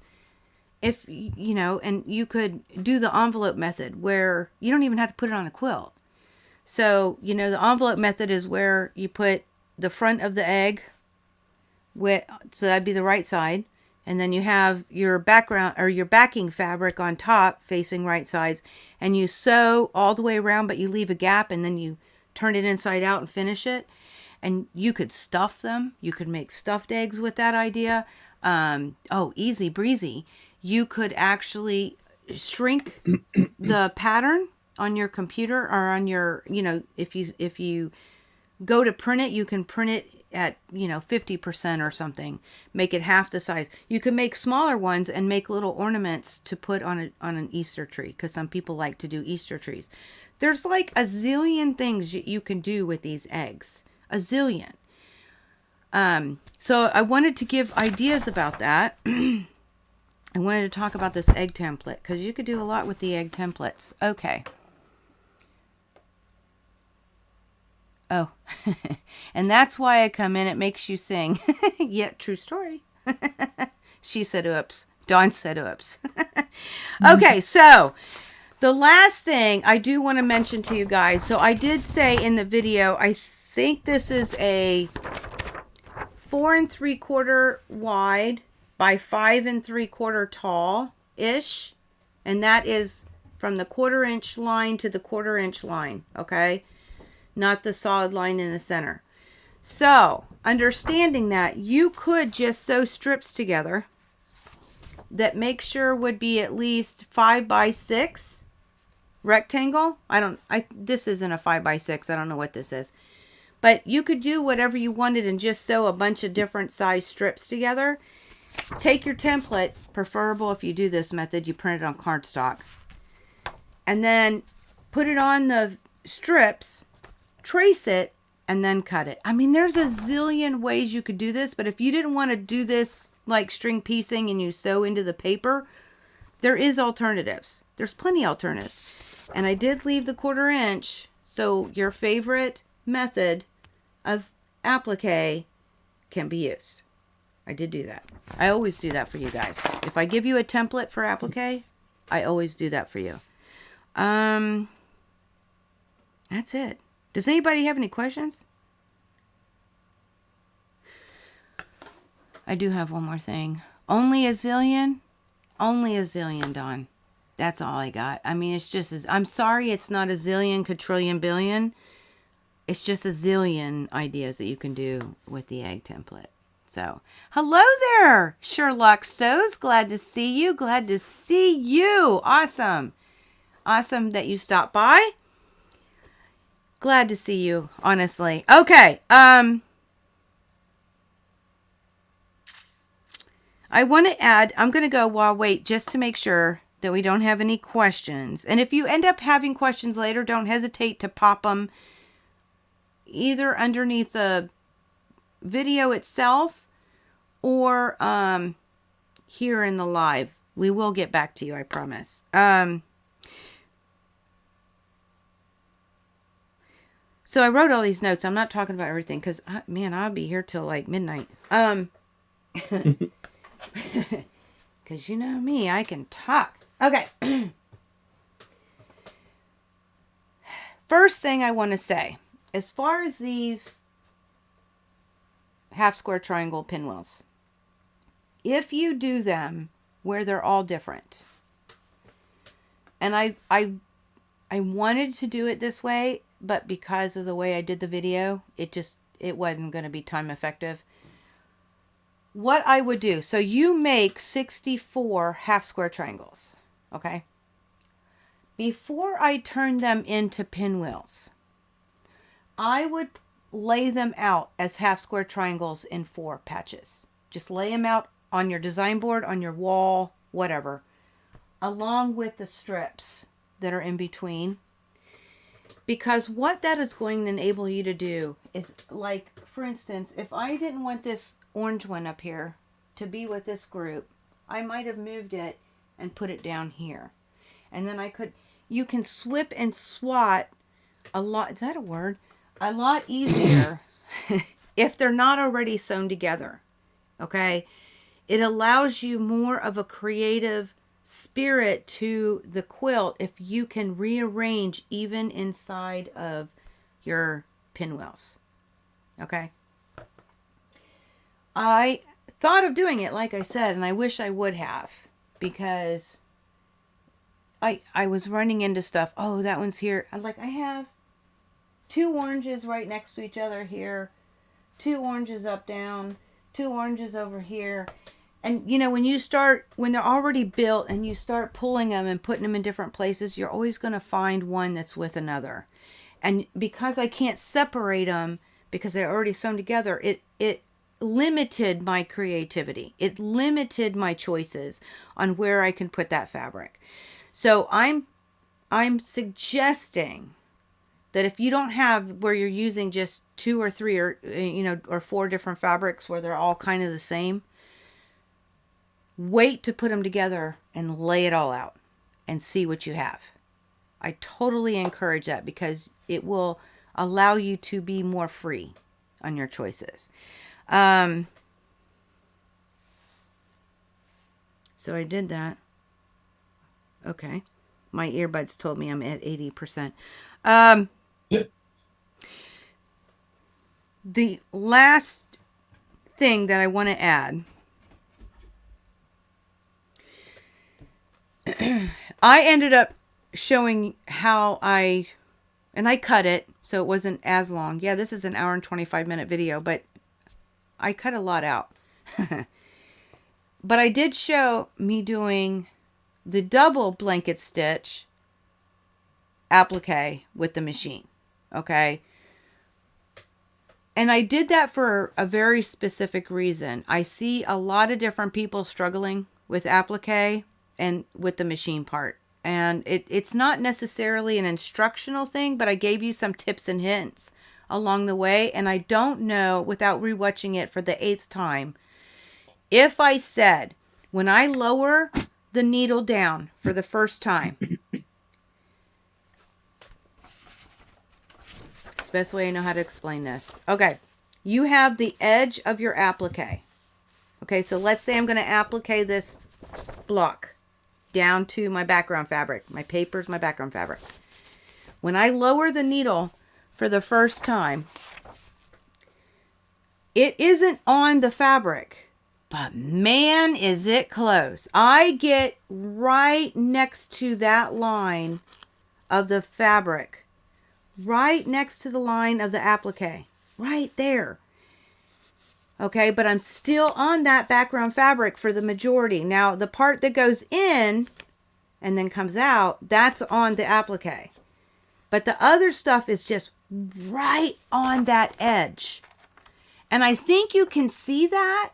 and you could do the envelope method where you don't even have to put it on a quilt. So, the envelope method is where you put the front of the egg so that'd be the right side, and then you have your background or your backing fabric on top facing right sides, and you sew all the way around, but you leave a gap, and then you turn it inside out and finish it. And you could stuff them. You could make stuffed eggs with that idea. Easy breezy. You could actually shrink the pattern on your computer, or on your, if you go to print it, you can print it at 50% or something. Make it half the size. You can make smaller ones and make little ornaments to put on an Easter tree, because some people like to do Easter trees. There's like a zillion things you can do with these eggs. A zillion. So I wanted to give ideas about that. I wanted to talk about this egg template, because you could do a lot with the egg templates. Okay. Oh, and that's why I come in. It makes you sing. Yeah, true story. She said, oops. Dawn said, oops. Okay, so the last thing I do want to mention to you guys. So I did say in the video, I think this is a 4 3/4 wide by 5 3/4 tall-ish. And that is from the 1/4 inch line to the 1/4 inch line, okay? Not the solid line in the center. So, understanding that, you could just sew strips together that make sure would be at least 5 by 6 rectangle. This isn't a 5 by 6. I don't know what this is. But you could do whatever you wanted and just sew a bunch of different size strips together. Take your template, preferable if you do this method, you print it on cardstock, and then put it on the strips, trace it, and then cut it. There's a zillion ways you could do this, but if you didn't want to do this like string piecing and you sew into the paper, there is alternatives. There's plenty of alternatives. And I did leave the 1/4 inch, so your favorite method of applique can be used. I did do that. I always do that for you guys. If I give you a template for applique, I always do that for you. That's it. Does anybody have any questions? I do have one more thing. Only a zillion? Only a zillion, Dawn. That's all I got. It's just I'm sorry it's not a zillion, quadrillion, billion. It's just a zillion ideas that you can do with the egg template. So, hello there, Sherlock Stows. Glad to see you. Glad to see you. Awesome. Awesome that you stopped by. Glad to see you, honestly. Okay. I want to add, I'm going to go wait just to make sure that we don't have any questions. And if you end up having questions later, don't hesitate to pop them either underneath the video itself or here in the live. We will get back to you, I promise. So I wrote all these notes. I'm not talking about everything because, man, I'll be here till like midnight. Because you know me, I can talk. Okay. First thing I want to say, as far as these half square triangle pinwheels, if you do them where they're all different, and I wanted to do it this way, but because of the way I did the video, it wasn't going to be time effective. What I would do, so you make 64 half square triangles, okay? Before I turn them into pinwheels, I would lay them out as half square triangles in 4 patches. Just lay them out on your design board, on your wall, whatever, along with the strips that are in between. Because what that is going to enable you to do is, like, for instance, if I didn't want this orange one up here to be with this group, I might have moved it and put it down here. And then you can swip and swat a lot, is that a word? A lot easier if they're not already sewn together. Okay? It allows you more of a creative spirit to the quilt if you can rearrange even inside of your pinwheels. Okay? I thought of doing it, like I said, and I wish I would have, because I was running into stuff. Oh, that one's here. I have 2 oranges right next to each other here, 2 oranges up, down, 2 oranges over here. And, you know, when they're already built and you start pulling them and putting them in different places, you're always going to find one that's with another. And because I can't separate them because they're already sewn together, it limited my creativity. It limited my choices on where I can put that fabric. So I'm suggesting that if you don't have where you're using just 2 or 3 or 4 different fabrics where they're all kind of the same, wait to put them together and lay it all out and see what you have. I totally encourage that because it will allow you to be more free on your choices. So I did that. Okay. My earbuds told me I'm at 80%. The last thing that I want to add, I ended up showing how I cut it so it wasn't as long. Yeah, this is an hour and 25-minute video, but I cut a lot out. But I did show me doing the double blanket stitch applique with the machine. Okay. And I did that for a very specific reason. I see a lot of different people struggling with applique and with the machine part. And it's not necessarily an instructional thing, but I gave you some tips and hints along the way. And I don't know, without rewatching it for the 8th time, if I said, when I lower the needle down for the first time, it's the best way I know how to explain this. Okay, you have the edge of your applique. Okay, so let's say I'm going to applique this block down to my background fabric. My paper's my background fabric. When I lower the needle for the first time, it isn't on the fabric. But man, is it close. I get right next to that line of the fabric. Right next to the line of the applique. Right there. Okay, but I'm still on that background fabric for the majority. Now, the part that goes in and then comes out, that's on the applique. But the other stuff is just right on that edge. And I think you can see that.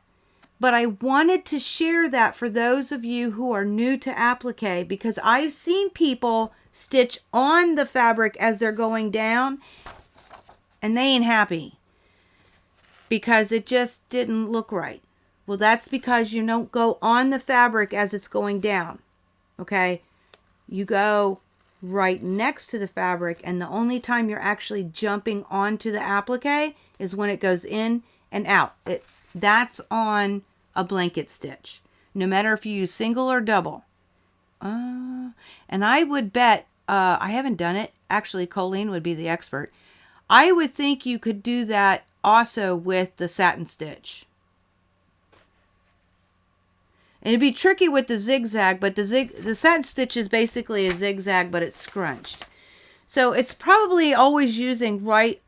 But I wanted to share that for those of you who are new to applique, because I've seen people stitch on the fabric as they're going down and they ain't happy because it just didn't look right. Well, that's because you don't go on the fabric as it's going down. Okay? You go right next to the fabric, and the only time you're actually jumping onto the applique is when it goes in and out. That's on a blanket stitch, no matter if you use single or double. And I would bet, I haven't done it. Actually, Colleen would be the expert. I would think you could do that also with the satin stitch. And it'd be tricky with the zigzag, but the satin stitch is basically a zigzag, but it's scrunched. So it's probably always using right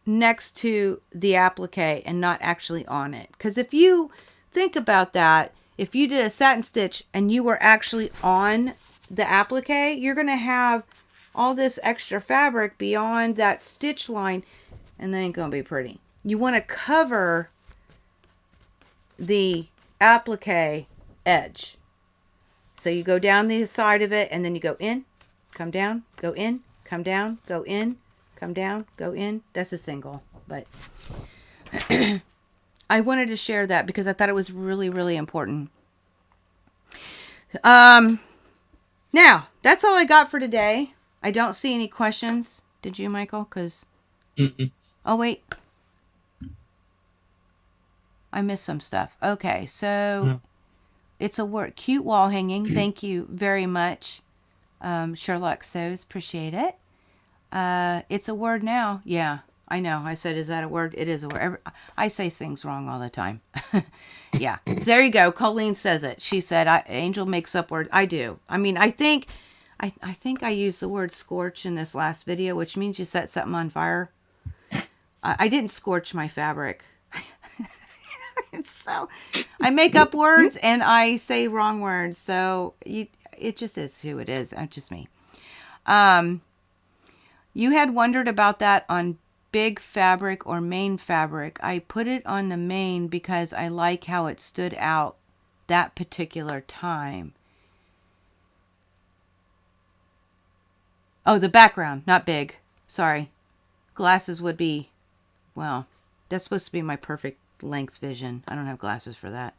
next to the applique and not actually on it. Because if you think about that, if you did a satin stitch and you were actually on the applique, you're going to have all this extra fabric beyond that stitch line, and that ain't going to be pretty. You want to cover the applique edge. So you go down the side of it, and then you go in, come down, go in, come down, go in, come down, go in. That's a single, but I wanted to share that because I thought it was really, really important. Now, that's all I got for today. I don't see any questions. Did you, Michael? Oh, wait. I missed some stuff. Okay, so it's a word. Cute wall hanging. Thank you very much. Sherlock Sows. Appreciate it. It's a word now. Yeah, I know. I said, is that a word? It is a word. I say things wrong all the time. Yeah, there you go. Colleen says it. She said, Angel makes up words. I do. I mean, I think I used the word scorch in this last video, which means you set something on fire. I didn't scorch my fabric. So I make up words and I say wrong words. So it just is who it is. Just me. You had wondered about that on big fabric or main fabric. I put it on the main because I like how it stood out that particular time. Oh, the background, not big. Sorry. Glasses would be, well, that's supposed to be my perfect length vision. I don't have glasses for that.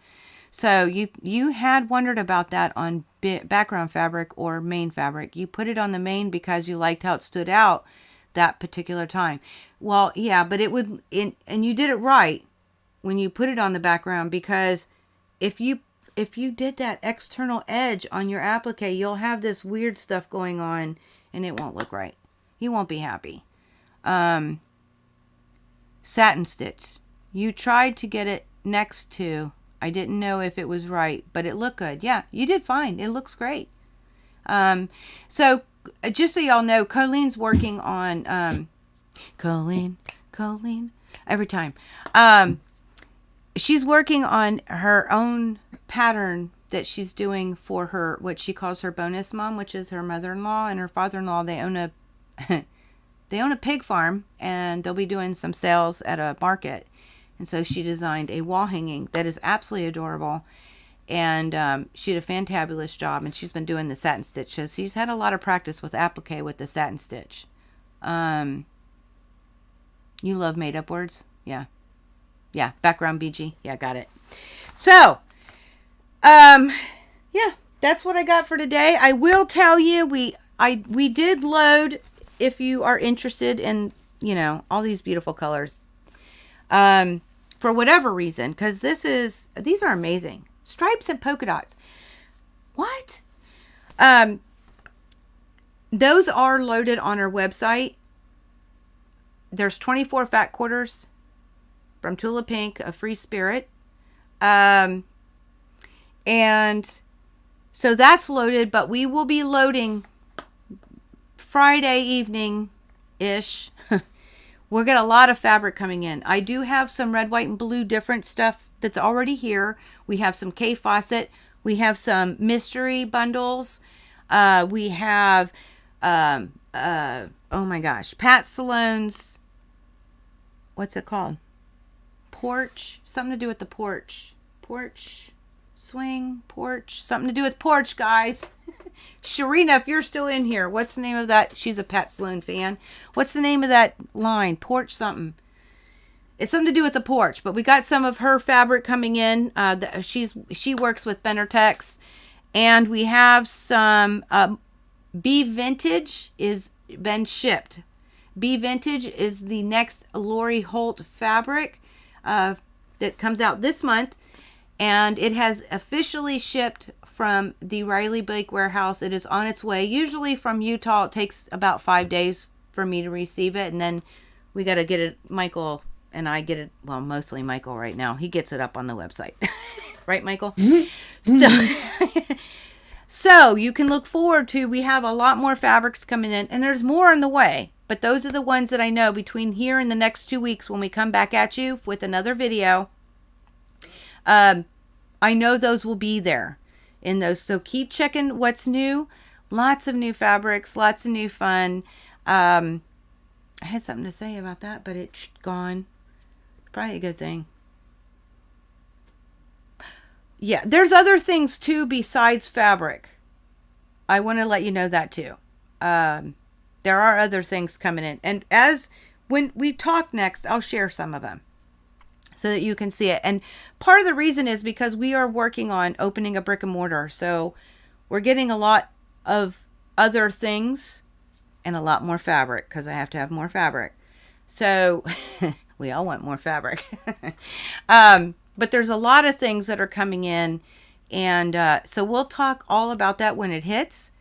So you had wondered about that on background fabric or main fabric. You put it on the main because you liked how it stood out that particular time. Well, yeah, but it would, and you did it right when you put it on the background, because if you did that external edge on your applique, you'll have this weird stuff going on and it won't look right. You won't be happy. Satin stitch. You tried to get it next to, I didn't know if it was right, but it looked good. Yeah, you did fine. It looks great. So just so y'all know, Colleen's working on, Colleen, every time. She's working on her own pattern that she's doing for her, what she calls her bonus mom, which is her mother-in-law and her father-in-law. They own a, they own a pig farm, and they'll be doing some sales at a market. And so she designed a wall hanging that is absolutely adorable. And she did a fantabulous job. And she's been doing the satin stitch. So she's had a lot of practice with applique with the satin stitch. You love made up words? Yeah. Yeah. Background BG. Yeah, got it. So, yeah, that's what I got for today. I will tell you, we did load, if you are interested in, you know, all these beautiful colors. For whatever reason, because these are amazing. Stripes and polka dots. What? Those are loaded on our website. There's 24 fat quarters from Tula Pink, a free spirit. And so that's loaded, but we will be loading Friday evening-ish. We'll get a lot of fabric coming in. I do have some red, white, and blue different stuff that's already here. We have some K Fawcett. We have some mystery bundles. We have, oh my gosh, Pat Salone's, what's it called? Porch. Something to do with the porch. Porch. Swing. Porch. Something to do with porch, guys. Sharina, if you're still in here, what's the name of that? She's a Pat Sloan fan. What's the name of that line? Porch something. It's something to do with the porch, but we got some of her fabric coming in. She works with Benertex, and we have some Be Vintage is been shipped. Be Vintage is the next Lori Holt fabric that comes out this month, and it has officially shipped from the Riley Blake warehouse. It is on its way. Usually from Utah, it takes about 5 days for me to receive it, and then we got to get it. Michael and I get it. Well, mostly Michael right now. He gets it up on the website, right, Michael? So you can look forward to. We have a lot more fabrics coming in, and there's more on the way. But those are the ones that I know between here and the next 2 weeks when we come back at you with another video. I know those will be there in those. So keep checking what's new. Lots of new fabrics, lots of new fun. I had something to say about that, but it's gone. Probably a good thing. Yeah, there's other things too besides fabric. I want to let you know that too. There are other things coming in. And when we talk next, I'll share some of them so that you can see it. And part of the reason is because we are working on opening a brick and mortar. So we're getting a lot of other things and a lot more fabric because I have to have more fabric. So we all want more fabric. But there's a lot of things that are coming in. And so we'll talk all about that when it hits.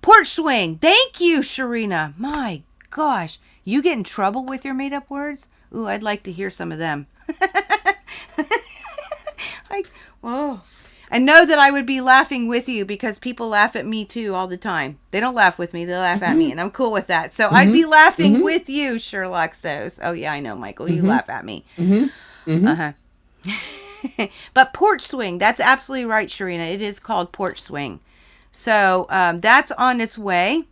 Porch swing. Thank you, Sharina. My gosh. You get in trouble with your made up words? Ooh, I'd like to hear some of them. I know that I would be laughing with you because people laugh at me too all the time. They don't laugh with me. They laugh at me, and I'm cool with that. So I'd be laughing with you, Sherlock says. Oh, yeah, I know, Michael. You laugh at me. Uh-huh. But porch swing. That's absolutely right, Sharina. It is called porch swing. So that's on its way.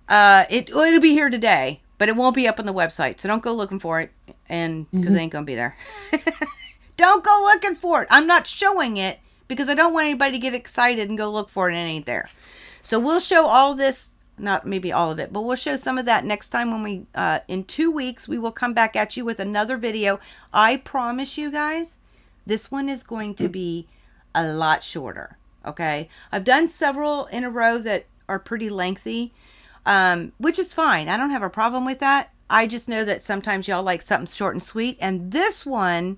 It'll be here today, but it won't be up on the website. So don't go looking for it, and because it ain't gonna be there. Don't go looking for it. I'm not showing it because I don't want anybody to get excited and go look for it and it ain't there. So we'll show all this, not maybe all of it, but we'll show some of that next time when we, in 2 weeks, we will come back at you with another video. I promise you guys, this one is going to be a lot shorter. Okay. I've done several in a row that are pretty lengthy, which is fine. I don't have a problem with that. I just know that sometimes y'all like something short and sweet. And this one,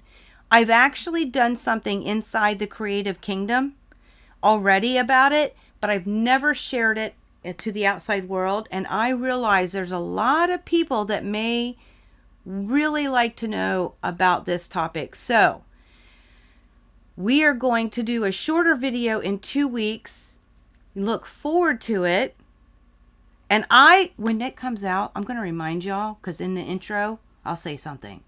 I've actually done something inside the Creative Kingdom already about it, but I've never shared it to the outside world. And I realize there's a lot of people that may really like to know about this topic. So we are going to do a shorter video in 2 weeks. Look forward to it. And when it comes out, I'm going to remind y'all, because in the intro, I'll say something.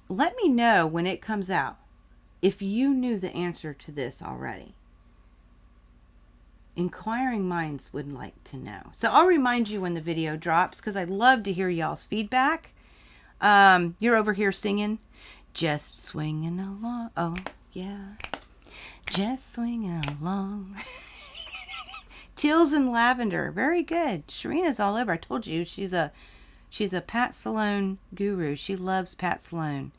Let me know when it comes out if you knew the answer to this already. Inquiring minds would like to know. So I'll remind you when the video drops because I'd love to hear y'all's feedback. You're over here singing, just swinging along. Oh, yeah. Just swinging along. Teals and lavender. Very good. Sharina's all over. I told you she's a Pat Salone guru. She loves Pat Salone.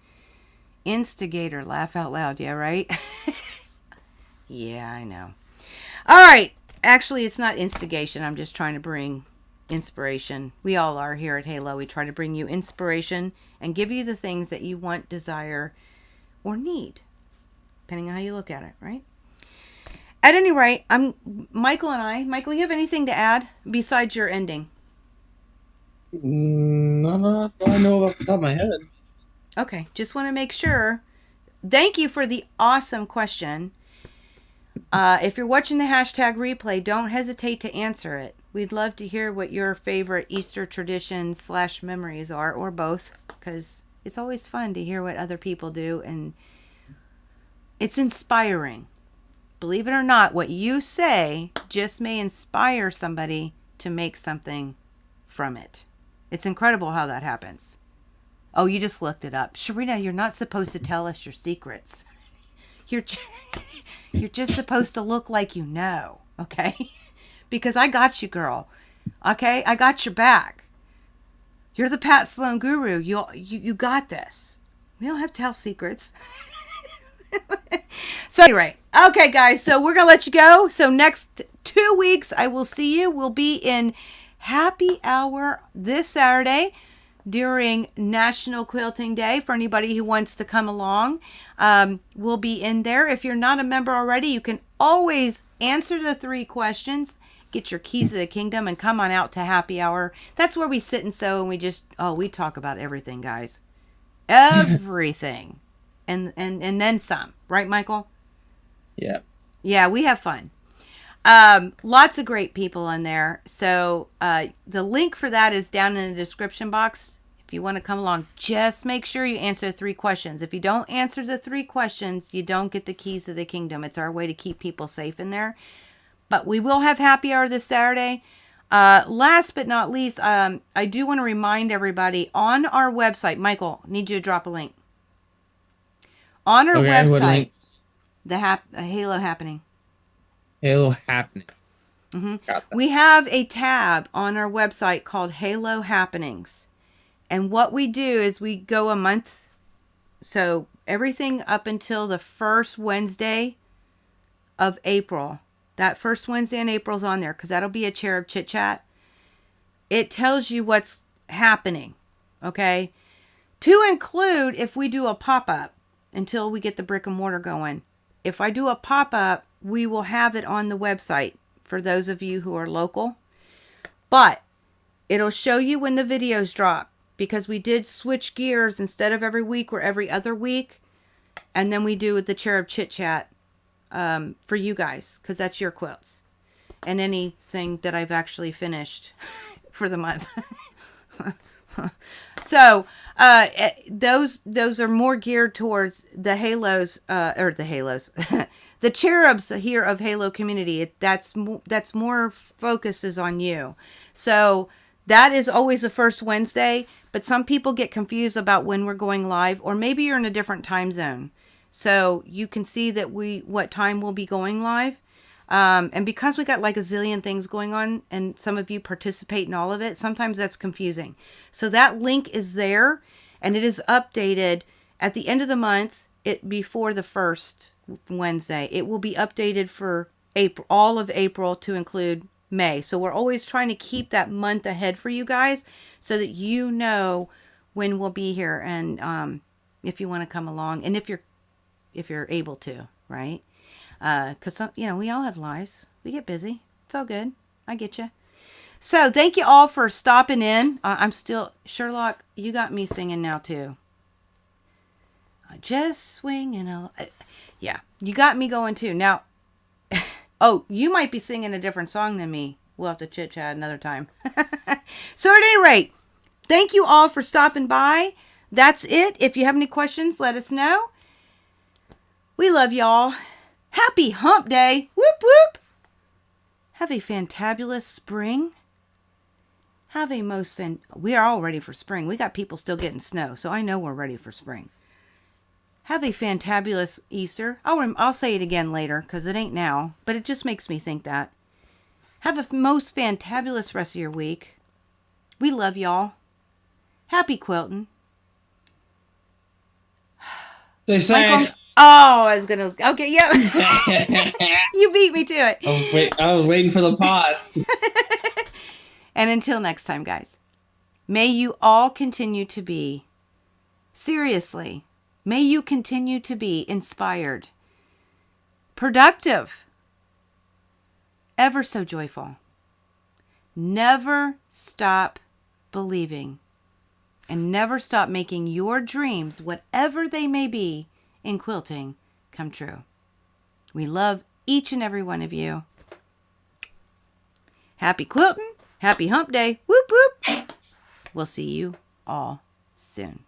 Instigator. Laugh out loud. Yeah, right? Yeah, I know. All right. Actually, it's not instigation. I'm just trying to bring inspiration. We all are here at Halo. We try to bring you inspiration and give you the things that you want, desire, or need, depending on how you look at it, right? At any rate, Michael, you have anything to add besides your ending? Not that I know off the top of my head. Okay, just want to make sure. Thank you for the awesome question. If you're watching the hashtag replay, don't hesitate to answer it. We'd love to hear what your favorite Easter traditions / memories are, or both, because it's always fun to hear what other people do, and it's inspiring. Believe it or not, what you say just may inspire somebody to make something from it. It's incredible how that happens. Oh, you just looked it up. Sharina, you're not supposed to tell us your secrets. You're just supposed to look like you know, okay? Because I got you, girl. Okay? I got your back. You're the Pat Sloan guru. You got this. We don't have to tell secrets. So anyway, okay, guys. So we're gonna let you go. So next 2 weeks, I will see you. We'll be in Happy Hour this Saturday during National Quilting Day for anybody who wants to come along. We'll be in there. If you're not a member already, you can always answer the 3 questions, get your keys to the kingdom, and come on out to Happy Hour. That's where we sit and sew, and we talk about everything, guys. Everything. And then some. Right, Michael? Yeah. Yeah, we have fun. Lots of great people in there. So the link for that is down in the description box. If you want to come along, just make sure you answer 3 questions. If you don't answer the 3 questions, you don't get the keys to the kingdom. It's our way to keep people safe in there. But we will have happy hour this Saturday. Last but not least, I do want to remind everybody on our website. Michael, need you to drop a link. On our website, link? the Halo Happening. Halo Happening. Mm-hmm. Got that. We have a tab on our website called Halo Happenings. And what we do is we go a month. So everything up until the first Wednesday of April. That first Wednesday in April is on there because that'll be a Cherub Chit Chat. It tells you what's happening. Okay? To include if we do a pop-up until we get the brick and mortar going. If I do a pop-up, we will have it on the website for those of you who are local. But it'll show you when the videos drop because we did switch gears. Instead of every week, we're every other week. And then we do the Cherub Chit Chat for you guys because that's your quilts. And anything that I've actually finished for the month. So those are more geared towards the halos, the cherubs here of Halo Community. That's more focuses on you. So that is always the first Wednesday. But some people get confused about when we're going live, or maybe you're in a different time zone. So you can see that what time we'll be going live. And because we got like a zillion things going on and some of you participate in all of it, sometimes that's confusing. So that link is there and it is updated at the end of the month, before the first Wednesday. It will be updated for April, all of April to include May. So we're always trying to keep that month ahead for you guys so that you know when we'll be here and if you want to come along and if you're able to, right? Because, we all have lives. We get busy. It's all good. I get you. So thank you all for stopping in. I'm still, Sherlock, you got me singing now too. Just swinging. Yeah, you got me going too. Now, oh, you might be singing a different song than me. We'll have to chit chat another time. So at any rate, thank you all for stopping by. That's it. If you have any questions, let us know. We love y'all. Happy hump day. Whoop, whoop. Have a fantabulous spring. We are all ready for spring. We got people still getting snow, so I know we're ready for spring. Have a fantabulous Easter. I'll say it again later, because it ain't now, but it just makes me think that. Have a most fantabulous rest of your week. We love y'all. Happy quilting. Stay safe. I was gonna. Okay, yeah. You beat me to it. I was waiting for the pause. And until next time, guys, may you all continue to be, seriously, may you continue to be inspired, productive, ever so joyful. Never stop believing and never stop making your dreams, whatever they may be, in quilting come true. We love each and every one of you. Happy quilting. Happy hump day. Whoop, whoop. We'll see you all soon.